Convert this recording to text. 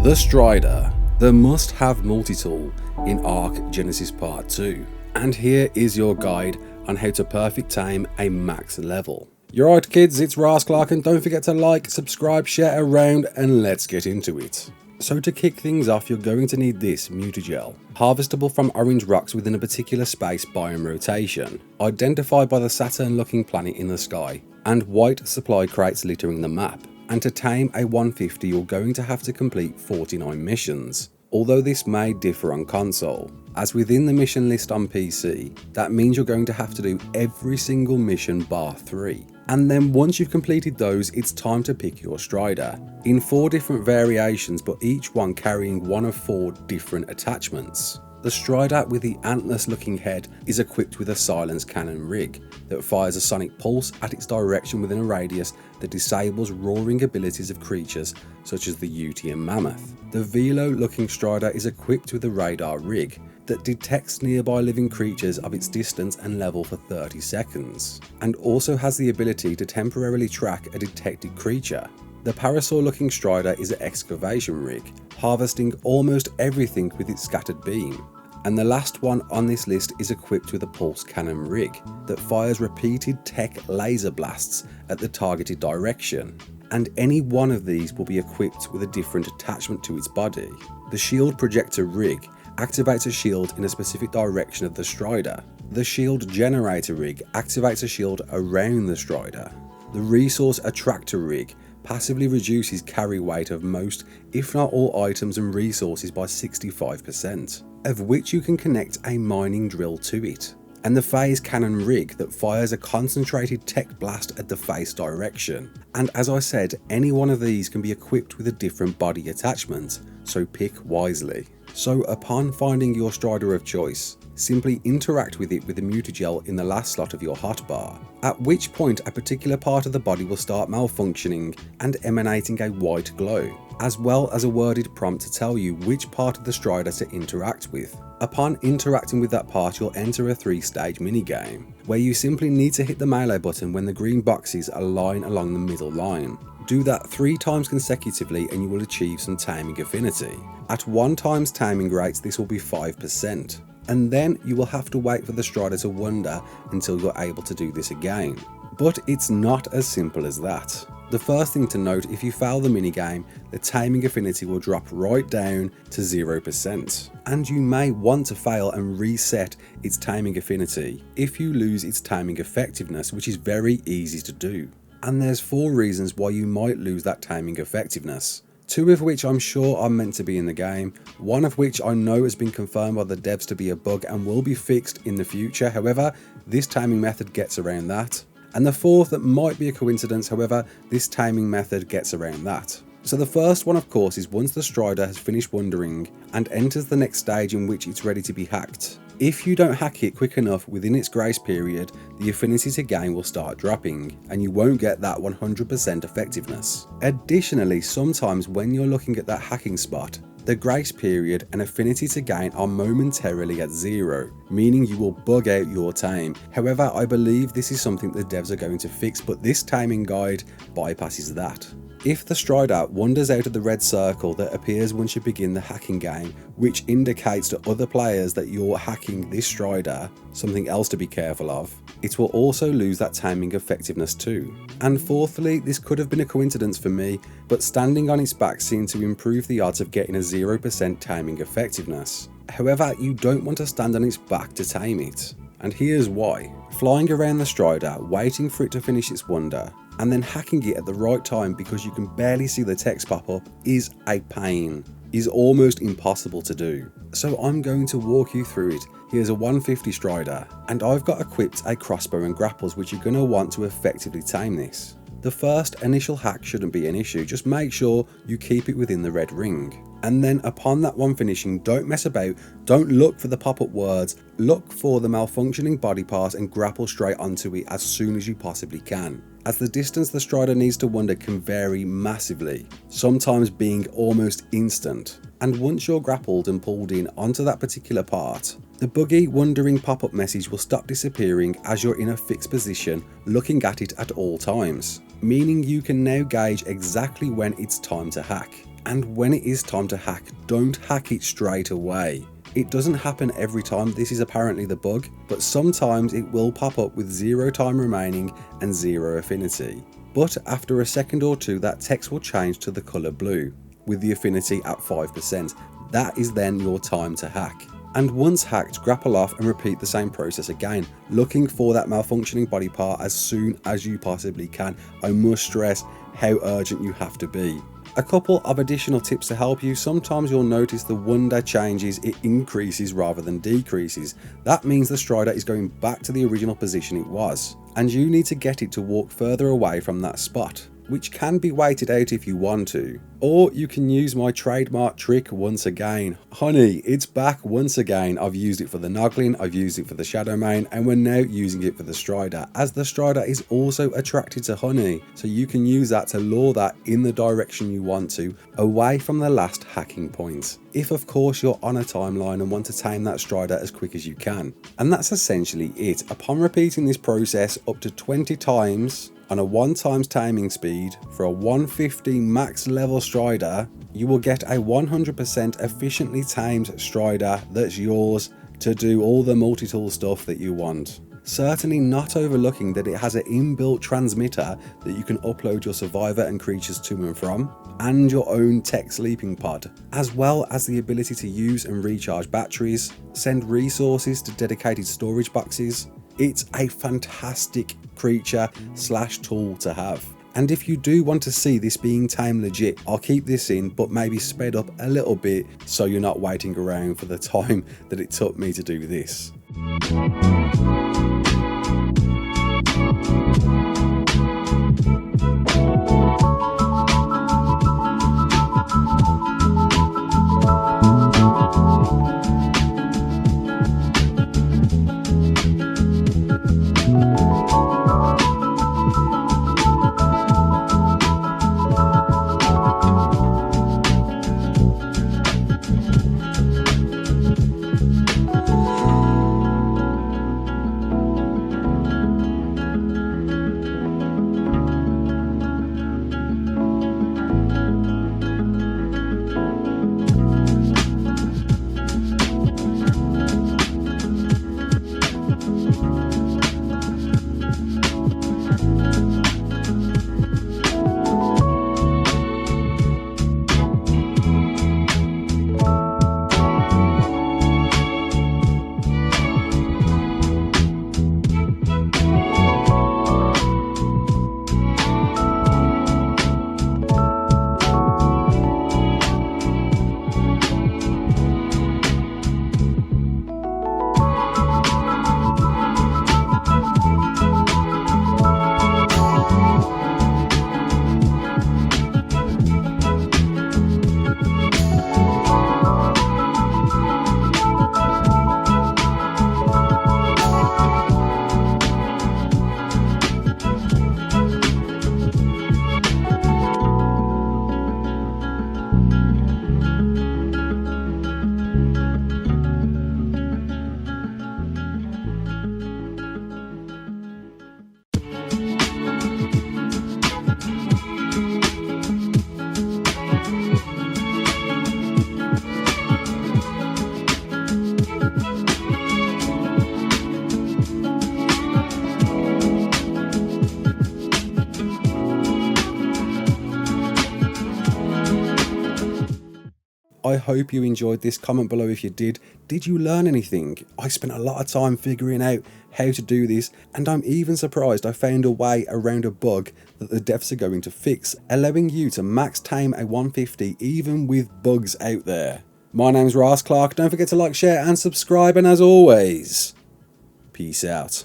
The Stryder, the must-have multi-tool in ARK Genesis Part 2. And here is your guide on how to perfect tame a max level. You're right kids, it's Ras Clark, and don't forget to like, subscribe, share around, and let's get into it. So to kick things off, you're going to need this mutagel, harvestable from orange rocks within a particular space biome rotation, identified by the Saturn-looking planet in the sky, and white supply crates littering the map. And to tame a 150, you're going to have to complete 49 missions, although this may differ on console, as within the mission list on PC, that means you're going to have to do every single mission bar 3. And then once you've completed those, it's time to pick your Stryder, in 4 different variations, but each one carrying one of 4 different attachments. The Stryder with the antlers looking head is equipped with a silence cannon rig that fires a sonic pulse at its direction within a radius that disables roaring abilities of creatures such as the Yeti and Mammoth. The Velo looking Stryder is equipped with a radar rig that detects nearby living creatures of its distance and level for 30 seconds, and also has the ability to temporarily track a detected creature. The Parasaur looking Stryder is an excavation rig, harvesting almost everything with its scattered beam. And the last one on this list is equipped with a pulse cannon rig that fires repeated tech laser blasts at the targeted direction. And any one of these will be equipped with a different attachment to its body. The shield projector rig activates a shield in a specific direction of the Stryder. The shield generator rig activates a shield around the Stryder. The resource attractor rig passively reduces carry weight of most, if not all, items and resources by 65%, of which you can connect a mining drill to it. And the phase cannon rig that fires a concentrated tech blast at the face direction. And as I said, any one of these can be equipped with a different body attachment, so pick wisely. So upon finding your Stryder of choice, simply interact with it with the mutagel in the last slot of your hotbar, at which point a particular part of the body will start malfunctioning and emanating a white glow, as well as a worded prompt to tell you which part of the Stryder to interact with. Upon interacting with that part, you'll enter a 3-stage minigame, where you simply need to hit the melee button when the green boxes align along the middle line. Do that 3 times consecutively and you will achieve some taming affinity. At 1 times taming rates, this will be 5. And then you will have to wait for the Stryder to wander until you're able to do this again. But it's not as simple as that. The first thing to note, if you fail the minigame, the taming affinity will drop right down to 0%. And you may want to fail and reset its taming affinity if you lose its taming effectiveness, which is very easy to do. And there's 4 reasons why you might lose that taming effectiveness. 2 of which I'm sure are meant to be in the game, 1 of which I know has been confirmed by the devs to be a bug and will be fixed in the future, however, this taming method gets around that. And the 4th that might be a coincidence, however, this taming method gets around that. So the first one of course is once the Stryder has finished wandering and enters the next stage in which it's ready to be hacked. If you don't hack it quick enough within its grace period, the affinity to gain will start dropping, and you won't get that 100% effectiveness. Additionally, sometimes when you're looking at that hacking spot, the grace period and affinity to gain are momentarily at 0, meaning you will bug out your tame. However, I believe this is something the devs are going to fix, but this taming guide bypasses that. If the Stryder wanders out of the red circle that appears once you begin the hacking game, which indicates to other players that you're hacking this Stryder, something else to be careful of, it will also lose that taming effectiveness too. And fourthly, this could have been a coincidence for me, but standing on its back seemed to improve the odds of getting a 0% taming effectiveness. However, you don't want to stand on its back to tame it. And here's why. Flying around the Stryder, waiting for it to finish its wander, and then hacking it at the right time because you can barely see the text pop up is a pain. Is almost impossible to do. So I'm going to walk you through it. Here's a 150 Stryder, and I've got equipped a crossbow and grapples, which you're going to want to effectively tame this. The first initial hack shouldn't be an issue, just make sure you keep it within the red ring. And then upon that one finishing, don't mess about, don't look for the pop-up words, look for the malfunctioning body part and grapple straight onto it as soon as you possibly can, as the distance the Stryder needs to wander can vary massively, sometimes being almost instant. And once you're grappled and pulled in onto that particular part, the buggy wandering pop-up message will stop disappearing as you're in a fixed position looking at it at all times, meaning you can now gauge exactly when it's time to hack. And when it is time to hack, don't hack it straight away. It doesn't happen every time, this is apparently the bug, but sometimes it will pop up with 0 time remaining and 0 affinity. But after a second or two, that text will change to the colour blue, with the affinity at 5%. That is then your time to hack. And once hacked, grapple off and repeat the same process again, looking for that malfunctioning body part as soon as you possibly can. I must stress how urgent you have to be. A couple of additional tips to help you. Sometimes you'll notice the wonder changes, it increases rather than decreases. That means the Stryder is going back to the original position it was, and you need to get it to walk further away from that spot, which can be waited out if you want to. Or you can use my trademark trick once again. Honey, it's back once again. I've used it for the Noglin, I've used it for the Shadow Mane, and we're now using it for the Stryder, as the Stryder is also attracted to honey. So you can use that to lure that in the direction you want to, away from the last hacking point. If of course you're on a timeline and want to tame that Stryder as quick as you can. And that's essentially it. Upon repeating this process up to 20 times, on a 1 times taming speed for a 150 max level Stryder, you will get a 100% efficiently tamed Stryder that's yours to do all the multi-tool stuff that you want. Certainly not overlooking that it has an inbuilt transmitter that you can upload your survivor and creatures to and from, and your own tech sleeping pod, as well as the ability to use and recharge batteries, send resources to dedicated storage boxes. It's a fantastic creature / tool to have. And if you do want to see this being tamed legit, I'll keep this in, but maybe sped up a little bit so you're not waiting around for the time that it took me to do this. I hope you enjoyed this. Comment below if you did. Did you learn anything? I spent a lot of time figuring out how to do this, and I'm even surprised I found a way around a bug that the devs are going to fix, allowing you to max tame a 150 even with bugs out there. My name's Ross Clark. Don't forget to like, share and subscribe, and as always, peace out.